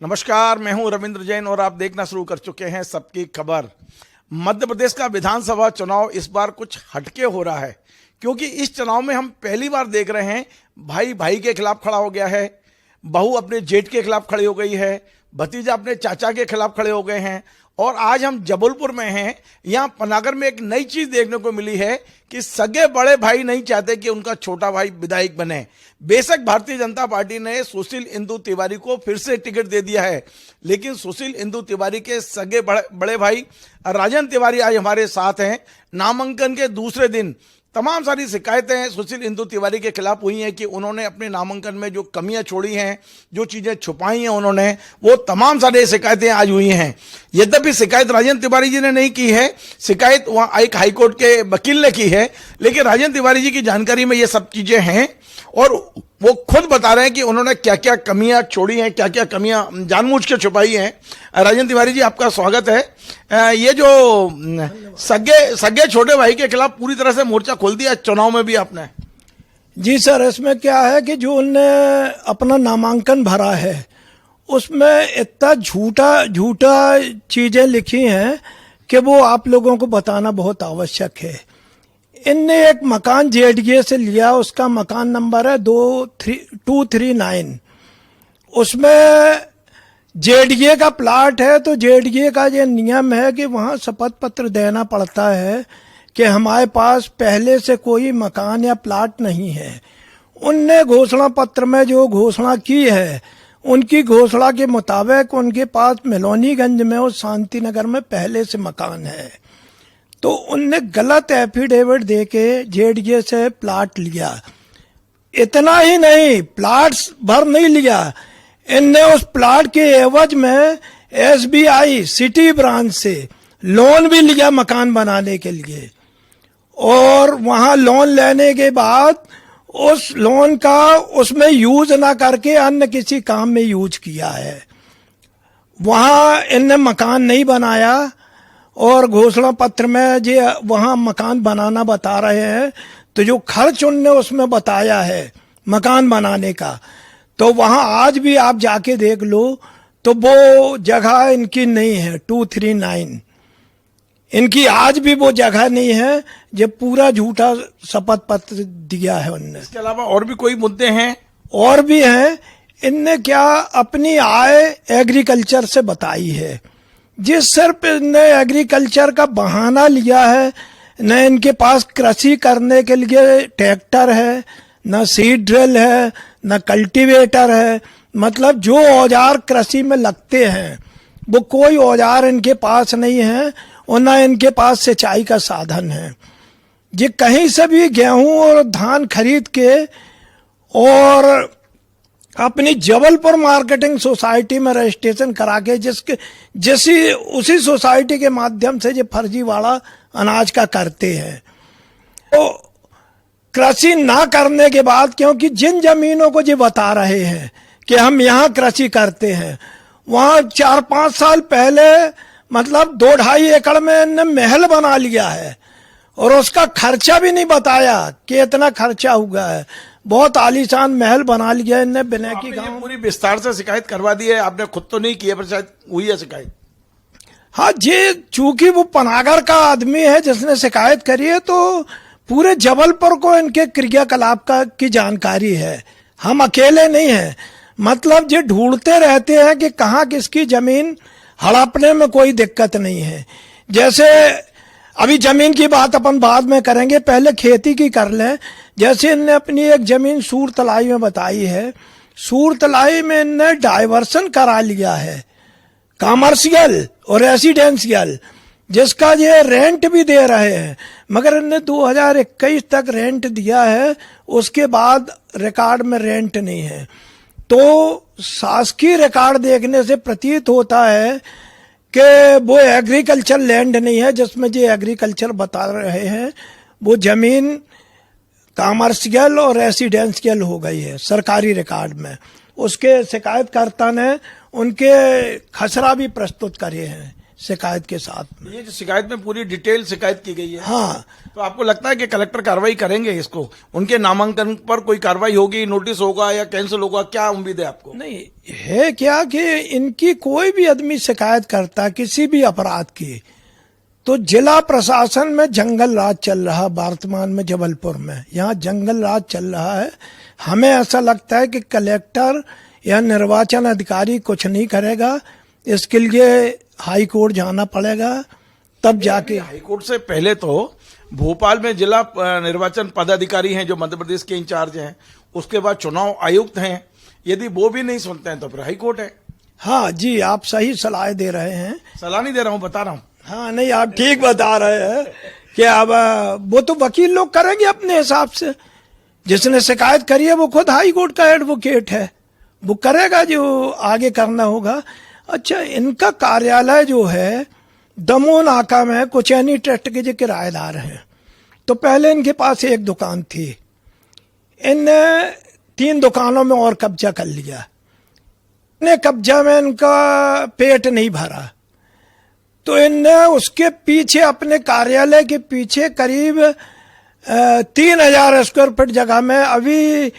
नमस्कार, मैं हूं रविंद्र जैन और आप देखना शुरू कर चुके हैं सबकी खबर। मध्य प्रदेश का विधानसभा चुनाव इस बार कुछ हटके हो रहा है, क्योंकि इस चुनाव में हम पहली बार देख रहे हैं भाई भाई के खिलाफ खड़ा हो गया है, बहू अपने जेठ के खिलाफ खड़ी हो गई है, भतीजा अपने चाचा के खिलाफ खड़े हो गए हैं। और आज हम जबलपुर में हैं। यहाँ पनागर में एक नई चीज देखने को मिली है कि सगे बड़े भाई नहीं चाहते कि उनका छोटा भाई विधायक बने। बेशक भारतीय जनता पार्टी ने सुशील इंदु तिवारी को फिर से टिकट दे दिया है, लेकिन सुशील इंदु तिवारी के सगे बड़े भाई राजन तिवारी आज हमारे साथ हैं। नामांकन के दूसरे दिन तमाम सारी शिकायतें सुशील इंदु तिवारी के खिलाफ हुई हैं कि उन्होंने अपने नामांकन में जो कमियां छोड़ी हैं, जो चीजें छुपाई हैं उन्होंने, वो तमाम सारी शिकायतें आज हुई हैं। यद्यपि शिकायत राजन तिवारी जी ने नहीं की है, शिकायत वहां एक हाईकोर्ट के वकील ने की है, लेकिन राजन तिवारी जी की जानकारी में ये सब चीजें हैं और वो खुद बता रहे हैं कि उन्होंने क्या क्या कमियां छोड़ी हैं, क्या क्या कमियां जानबूझ के छुपाई हैं। राजन तिवारी जी, आपका स्वागत है। ये जो सगे छोटे भाई के खिलाफ पूरी तरह से मोर्चा खोल दिया चुनाव में भी आपने। जी सर, इसमें क्या है कि जो उनने अपना नामांकन भरा है उसमें इतना झूठा चीजें लिखी हैं कि वो आप लोगों को बताना बहुत आवश्यक है। इनने एक मकान जेडीए से लिया, उसका मकान नंबर है 239। उसमें जेडीए का प्लाट है, तो जेडीए का ये नियम है कि वहां शपथ पत्र देना पड़ता है कि हमारे पास पहले से कोई मकान या प्लाट नहीं है। उनने घोषणा पत्र में जो घोषणा की है, उनकी घोषणा के मुताबिक उनके पास मिलोनीगंज में और शांति नगर में पहले से मकान है। तो उनने गलत एफिडेविट देके जेडीए से प्लाट लिया। इतना ही नहीं, प्लाट्स भर नहीं लिया, इनने उस प्लाट के एवज में एसबीआई सिटी ब्रांच से लोन भी लिया मकान बनाने के लिए। और वहां लोन लेने के बाद उस लोन का उसमें यूज ना करके अन्य किसी काम में यूज किया है। वहां इनने मकान नहीं बनाया और घोषणा पत्र में जो वहां मकान बनाना बता रहे हैं, तो जो खर्च उनने उसमें बताया है मकान बनाने का, तो वहां आज भी आप जाके देख लो तो वो जगह इनकी नहीं है। 239 इनकी आज भी वो जगह नहीं है, जो पूरा झूठा शपथ पत्र दिया है उनने। इसके अलावा और भी कोई मुद्दे हैं? और भी हैं। इनने क्या अपनी आय एग्रीकल्चर से बताई है, जिस सिर्फ इनने एग्रीकल्चर का बहाना लिया है। न इनके पास कृषि करने के लिए ट्रैक्टर है, न सीड ड्रिल है, न कल्टीवेटर है। मतलब जो औजार कृषि में लगते हैं वो कोई औजार इनके पास नहीं है, और न इनके पास सिंचाई का साधन है। ये कहीं से भी गेहूं और धान खरीद के और अपनी जबलपुर मार्केटिंग सोसाइटी में रजिस्ट्रेशन करा के उसी सोसाइटी के माध्यम से ये फर्जीवाड़ा अनाज का करते हैं। तो कृषि ना करने के बाद, क्योंकि जिन जमीनों को ये बता रहे हैं कि हम यहाँ कृषि करते हैं, वहां 4-5 साल पहले मतलब 2-2.5 एकड़ में इन्होंने महल बना लिया है और उसका खर्चा भी नहीं बताया कि इतना खर्चा हुआ है। बहुत आलीशान महल बना लिया इनने बिना की गांव। पूरी विस्तार से शिकायत करवा दी है आपने, खुद तो नहीं की है पर शायद हुई है शिकायत। हाँ जी, चूंकि वो पनागर का आदमी है जिसने शिकायत करी है, तो पूरे जबलपुर को इनके क्रियाकलाप की जानकारी है। हम अकेले नहीं हैं। मतलब ये ढूंढते रहते हैं कि कहाँ किसकी जमीन हड़पने में कोई दिक्कत नहीं है। जैसे अभी जमीन की बात अपन बाद में करेंगे, पहले खेती की कर लें। जैसे इनने अपनी एक जमीन सूरतलाई में बताई है, सूरतलाई में इनने डाइवर्सन करा लिया है कमर्शियल और रेसिडेंशियल, जिसका ये रेंट भी दे रहे हैं, मगर इनने 2021 तक रेंट दिया है, उसके बाद रिकॉर्ड में रेंट नहीं है। तो शासकीय रिकॉर्ड देखने से प्रतीत होता है कि वो एग्रीकल्चर लैंड नहीं है जिसमें जो एग्रीकल्चर बता रहे हैं, वो जमीन कमर्शियल और रेसिडेंशियल हो गई है सरकारी रिकॉर्ड में। उसके शिकायतकर्ता ने उनके खसरा भी प्रस्तुत करे हैं शिकायत के साथ में। ये जो शिकायत में पूरी डिटेल शिकायत की गई है, हाँ, तो आपको लगता है कि कलेक्टर कार्रवाई करेंगे इसको, उनके नामांकन पर कोई कार्रवाई होगी, नोटिस होगा या कैंसिल होगा, क्या उम्मीद है आपको? नहीं है क्या कि इनकी कोई भी आदमी शिकायत करता किसी भी अपराध की, तो जिला प्रशासन में जंगल राज चल रहा वर्तमान में जबलपुर में, यहाँ जंगल राज चल रहा है। हमें ऐसा लगता है कि कलेक्टर या निर्वाचन अधिकारी कुछ नहीं करेगा, इसके लिए हाई कोर्ट जाना पड़ेगा, तब जाके। हाई कोर्ट से पहले तो भोपाल में जिला निर्वाचन पदाधिकारी हैं जो मध्य प्रदेश के इंचार्ज हैं, उसके बाद चुनाव आयुक्त हैं, यदि वो भी नहीं सुनते हैं तो फिर हाई कोर्ट है। हाँ जी, आप सही सलाह दे रहे हैं। सलाह नहीं दे रहा हूं, बता रहा हूं। हाँ नहीं, आप ठीक बता रहे हैं कि अब वो तो वकील लोग करेंगे अपने हिसाब से, जिसने शिकायत करी है वो खुद हाई कोर्ट का एडवोकेट है, वो करेगा जो आगे करना होगा। अच्छा, इनका कार्यालय जो है दमोह नाका में कोचैनी ट्रस्ट के जो किराएदार हैं, तो पहले इनके पास एक दुकान थी, इनने 3 दुकानों में और कब्जा कर लिया। इन्हें कब्जा में इनका पेट नहीं भरा, तो इनने उसके पीछे अपने कार्यालय के पीछे करीब 3000 स्क्वायर फीट जगह में, अभी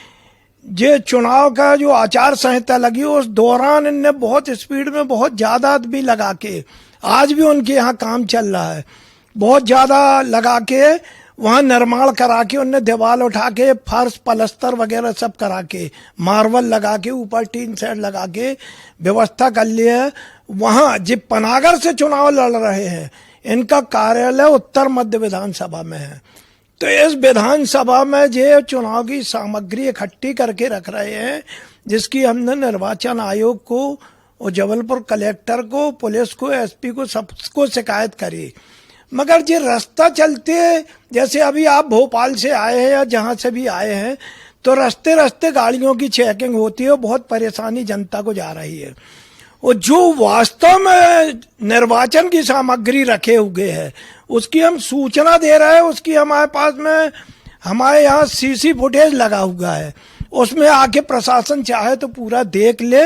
ये चुनाव का जो आचार संहिता लगी उस दौरान इनने बहुत स्पीड में बहुत ज्यादा आदमी लगा के, आज भी उनके यहाँ काम चल रहा है, बहुत ज्यादा लगा के वहां निर्माण करा के, उनने दीवार उठा के फर्श पलस्तर वगैरह सब करा के, मार्बल लगा के, ऊपर टीन सेट लगा के व्यवस्था कर ली है। वहां जो पनागर से चुनाव लड़ रहे हैं, इनका कार्यालय उत्तर मध्य विधानसभा में है, तो इस विधानसभा में जो चुनाव की सामग्री इकट्ठी करके रख रहे हैं, जिसकी हमने निर्वाचन आयोग को और जबलपुर कलेक्टर को, पुलिस को, एसपी को, सबको शिकायत करी, मगर ये रास्ता चलते, जैसे अभी आप भोपाल से आए हैं या जहां से भी आए हैं, तो रास्ते रास्ते गाड़ियों की चेकिंग होती है, बहुत परेशानी जनता को जा रही है। और जो वास्तव में निर्वाचन की सामग्री रखे हुए है उसकी हम सूचना दे रहे हैं, उसकी हमारे पास में, हमारे यहाँ सीसी फुटेज लगा हुआ है, उसमें आके प्रशासन चाहे तो पूरा देख ले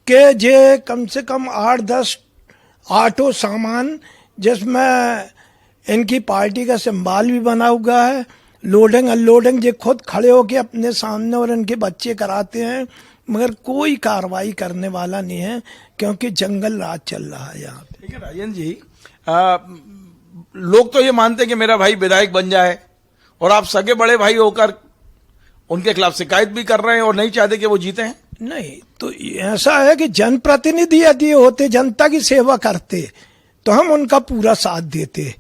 कि जे कम से कम 8-10 ऑटो सामान, जिसमें इनकी पार्टी का सिंबल भी बना हुआ है, लोडिंग अनलोडिंग ये खुद खड़े होके अपने सामने और इनके बच्चे कराते हैं, मगर कोई कार्रवाई करने वाला नहीं है, क्योंकि जंगल राज चल रहा है यहाँ पे। ठीक है राजन जी, लोग तो ये मानते हैं कि मेरा भाई विधायक बन जाए, और आप सगे बड़े भाई होकर उनके खिलाफ शिकायत भी कर रहे हैं और नहीं चाहते कि वो जीते हैं। नहीं, तो ऐसा है कि जनप्रतिनिधि यदि होते, जनता की सेवा करते, तो हम उनका पूरा साथ देते,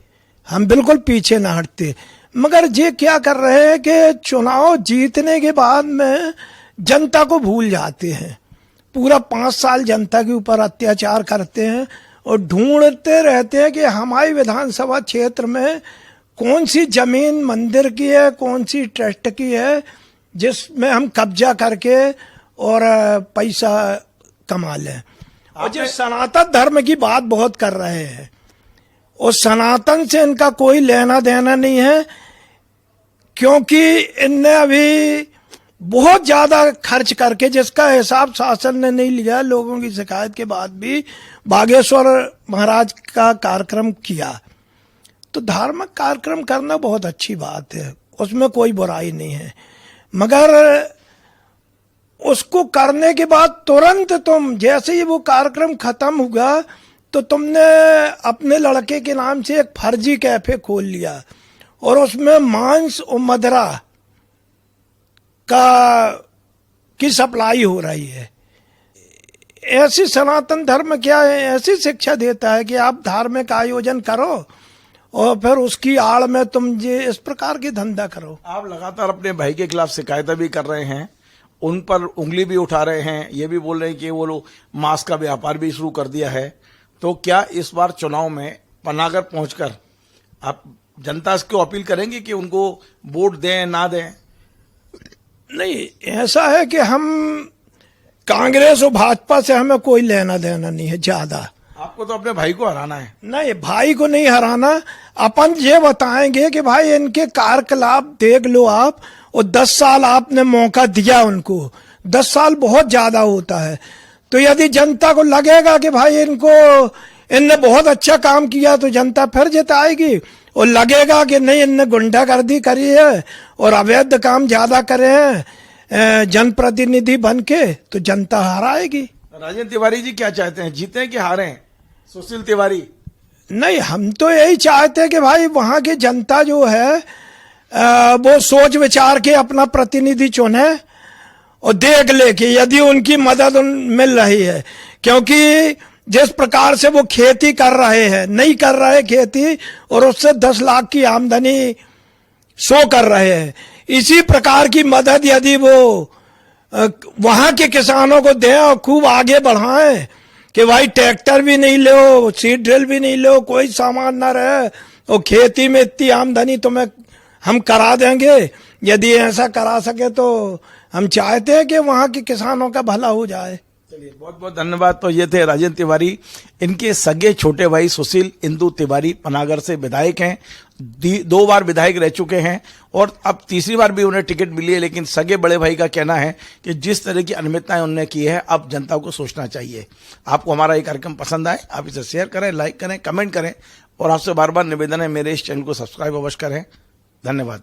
हम बिल्कुल पीछे ना हटते। मगर ये क्या कर रहे हैं कि चुनाव जीतने के बाद में जनता को भूल जाते हैं, पूरा 5 साल जनता के ऊपर अत्याचार करते हैं और ढूंढते रहते हैं कि हमारी विधानसभा क्षेत्र में कौन सी जमीन मंदिर की है, कौन सी ट्रस्ट की है, जिसमें हम कब्जा करके और पैसा कमा लें। और जो सनातन धर्म की बात बहुत कर रहे हैं, और सनातन से इनका कोई लेना देना नहीं है, क्योंकि इनने अभी बहुत ज्यादा खर्च करके, जिसका हिसाब शासन ने नहीं लिया, लोगों की शिकायत के बाद भी बागेश्वर महाराज का कार्यक्रम किया। तो धार्मिक कार्यक्रम करना बहुत अच्छी बात है, उसमें कोई बुराई नहीं है, मगर उसको करने के बाद तुरंत तुम, जैसे ही वो कार्यक्रम खत्म हुआ, तो तुमने अपने लड़के के नाम से एक फर्जी कैफे खोल लिया और उसमें मांस और मदिरा की सप्लाई हो रही है। ऐसी सनातन धर्म क्या है, ऐसी शिक्षा देता है कि आप धार्मिक आयोजन करो और फिर उसकी आड़ में तुम ये इस प्रकार की धंधा करो। आप लगातार अपने भाई के खिलाफ शिकायतें भी कर रहे हैं, उन पर उंगली भी उठा रहे हैं, ये भी बोल रहे हैं कि वो लोग मांस का व्यापार भी शुरू कर दिया है, तो क्या इस बार चुनाव में पनागर पहुंचकर आप जनता को अपील करेंगे कि उनको वोट दें ना दें? नहीं, ऐसा है कि हम कांग्रेस और भाजपा से हमें कोई लेना देना नहीं है ज्यादा। आपको तो अपने भाई को हराना है। नहीं, भाई को नहीं हराना, अपन ये बताएंगे कि भाई इनके कार्यकलाप देख लो आप, और 10 साल आपने मौका दिया उनको, 10 साल बहुत ज्यादा होता है। तो यदि जनता को लगेगा कि भाई इनको इनने बहुत अच्छा काम किया तो जनता फिर जिताएगी। और लगेगा कि नहीं इनने गुंडागर्दी करी है और अवैध काम ज्यादा करे हैं जनप्रतिनिधि बन के, तो जनता हाराएगी। राजेंद्र तिवारी जी क्या चाहते हैं, जीते कि हारें सुशील तिवारी? नहीं, हम तो यही चाहते हैं कि भाई वहां की जनता जो है वो सोच विचार के अपना प्रतिनिधि चुने और देख ले कि यदि उनकी मदद मिल रही है, क्योंकि जिस प्रकार से वो खेती कर रहे हैं, नहीं कर रहे खेती और उससे 10 लाख की आमदनी शो कर रहे हैं, इसी प्रकार की मदद यदि वो वहां के किसानों को दें और खूब आगे बढ़ाएं कि भाई ट्रैक्टर भी नहीं लो, सीड ड्रिल भी नहीं लो, कोई सामान ना रहे और खेती में इतनी आमदनी तुम्हें हम करा देंगे, यदि ऐसा करा सके तो हम चाहते हैं कि वहां के किसानों का भला हो जाए। चलिए, बहुत बहुत धन्यवाद। तो ये थे राजेंद्र तिवारी, इनके सगे छोटे भाई सुशील इंदु तिवारी पनागर से विधायक हैं, 2 बार विधायक रह चुके हैं और अब तीसरी बार भी उन्हें टिकट मिली है। लेकिन सगे बड़े भाई का कहना है कि जिस तरह की अनियमितताएं उन्होंने की है, अब जनता को सोचना चाहिए। आपको हमारा ये कार्यक्रम पसंद आए, आप इसे शेयर करें, लाइक करें, कमेंट करें और आपसे बार बार निवेदन है मेरे इस चैनल को सब्सक्राइब अवश्य करें। धन्यवाद।